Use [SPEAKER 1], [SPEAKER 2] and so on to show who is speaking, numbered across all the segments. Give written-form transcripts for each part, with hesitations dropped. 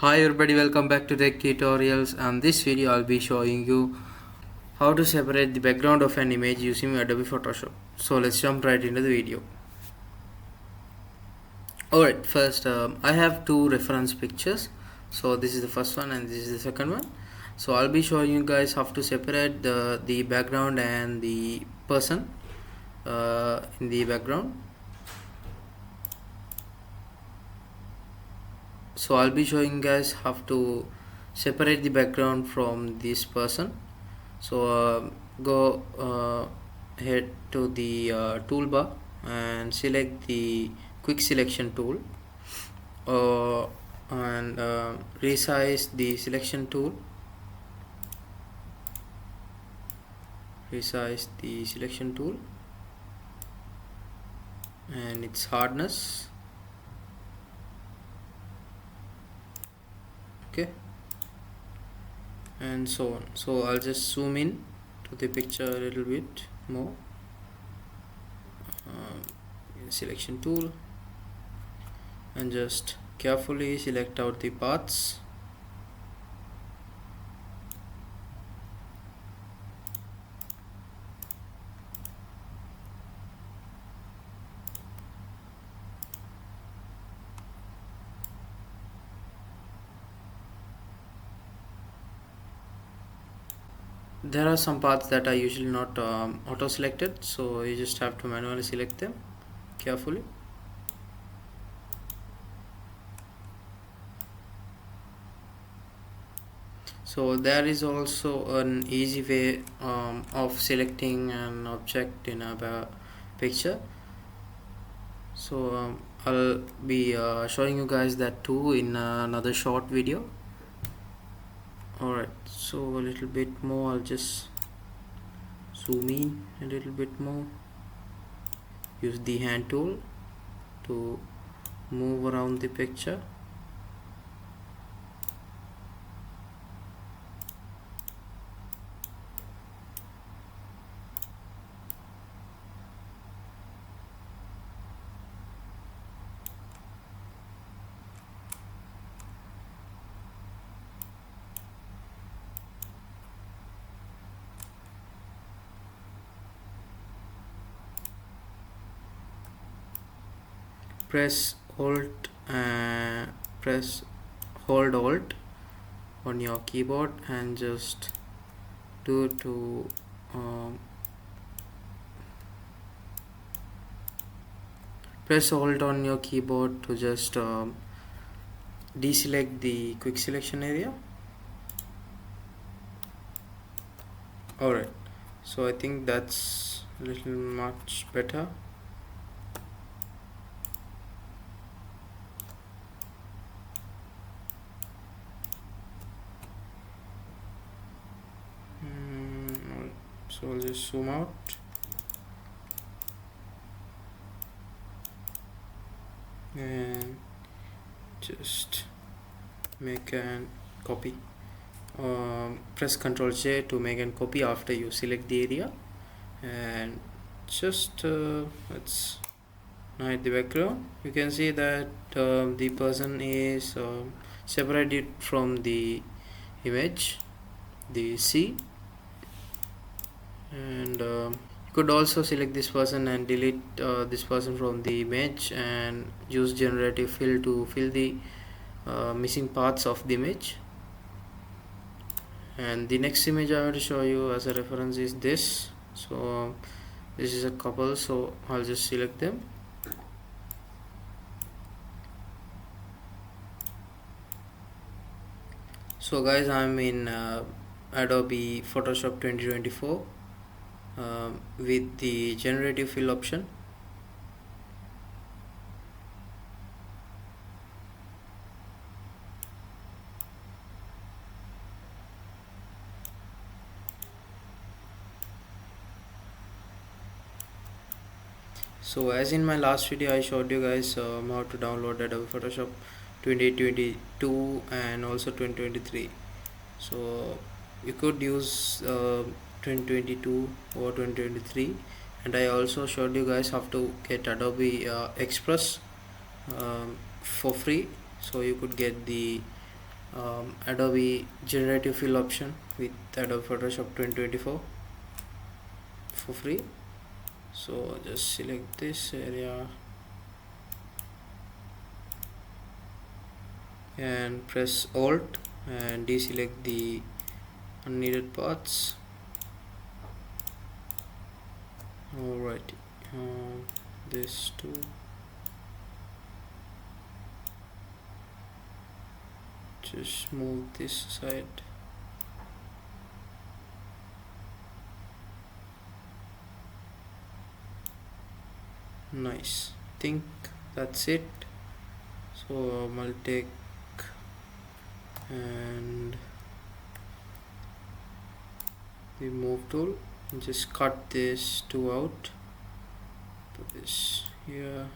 [SPEAKER 1] Hi everybody, welcome back to Tech Tutorials, and this video I'll be showing you how to separate the background of an image using Adobe Photoshop. So let's jump right into the video. Alright, first I have two reference pictures. So this is the first one and this is the second one. So I'll be showing you guys how to separate the background and the person in the background. So I'll be showing you guys how to separate the background from this person. So go head to the toolbar and select the quick selection tool, and resize the selection tool, and its hardness. Okay, and so on. So I'll just zoom in to the picture a little bit more. Selection tool, and just carefully select out the parts. There are some parts that are usually not auto selected, so you just have to manually select them carefully. So there is also an easy way of selecting an object in a picture. So I'll be showing you guys that too in another short video. Alright, so a little bit more, I'll just zoom in a little bit more. Use the hand tool to move around the picture. Press hold Alt on your keyboard and just do to press Alt on your keyboard to just deselect the quick selection area. Alright, so I think that's a little much better. So I'll just zoom out. And just make a copy. Press Ctrl J to make a copy after you select the area, and just let's hide the background. You can see that the person is separated from the image, the C, and you could also select this person and delete this person from the image and use generative fill to fill the missing parts of the image. And the next image I want to show you as a reference is this. So this is a couple, so I'll just select them. So guys, I'm in Adobe Photoshop 2024 with the generative fill option. So as in my last video I showed you guys how to download Adobe Photoshop 2022 and also 2023. So you could use 2022 or 2023, and I also showed you guys how to get Adobe Express for free, so you could get the Adobe generative fill option with Adobe Photoshop 2024 for free. So just select this area and press Alt and deselect the unneeded parts. Alright, this too. Just move this side. Nice. Think that's it. So I'll take and the move tool and just cut this two out. Put this here.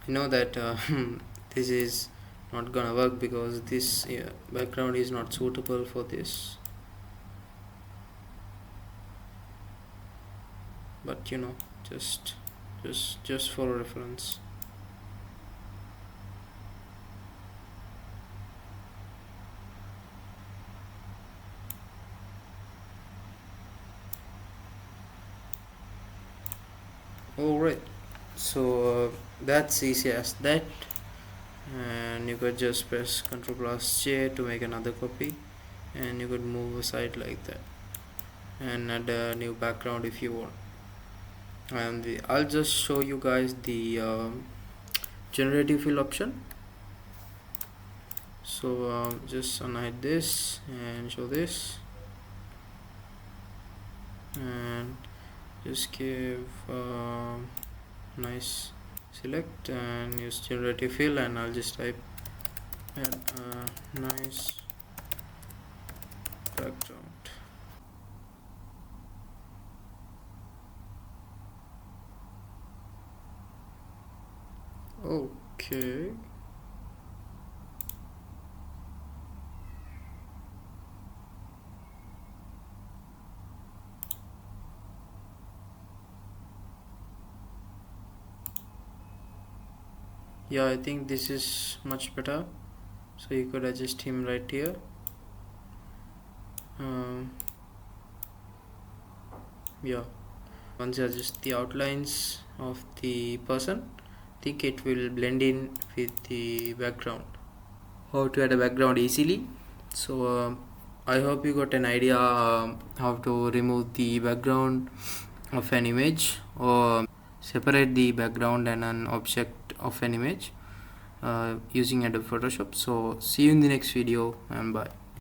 [SPEAKER 1] I know that this is not gonna work because this background is not suitable for this, but you know, just for reference. Alright, so that's easy as that, and you could just press Ctrl plus J to make another copy, and you could move aside like that and add a new background if you want. And I'll just show you guys the generative fill option. So just unhide this and show this, and just give nice select and use generative fill, and I'll just type add a nice background. Okay, yeah, I think this is much better. So you could adjust him right here. Yeah, once you adjust the outlines of the person, I think it will blend in with the background. How to add a background easily. So I hope you got an idea how to remove the background of an image or separate the background and an object of an image using Adobe Photoshop. So see you in the next video, and bye.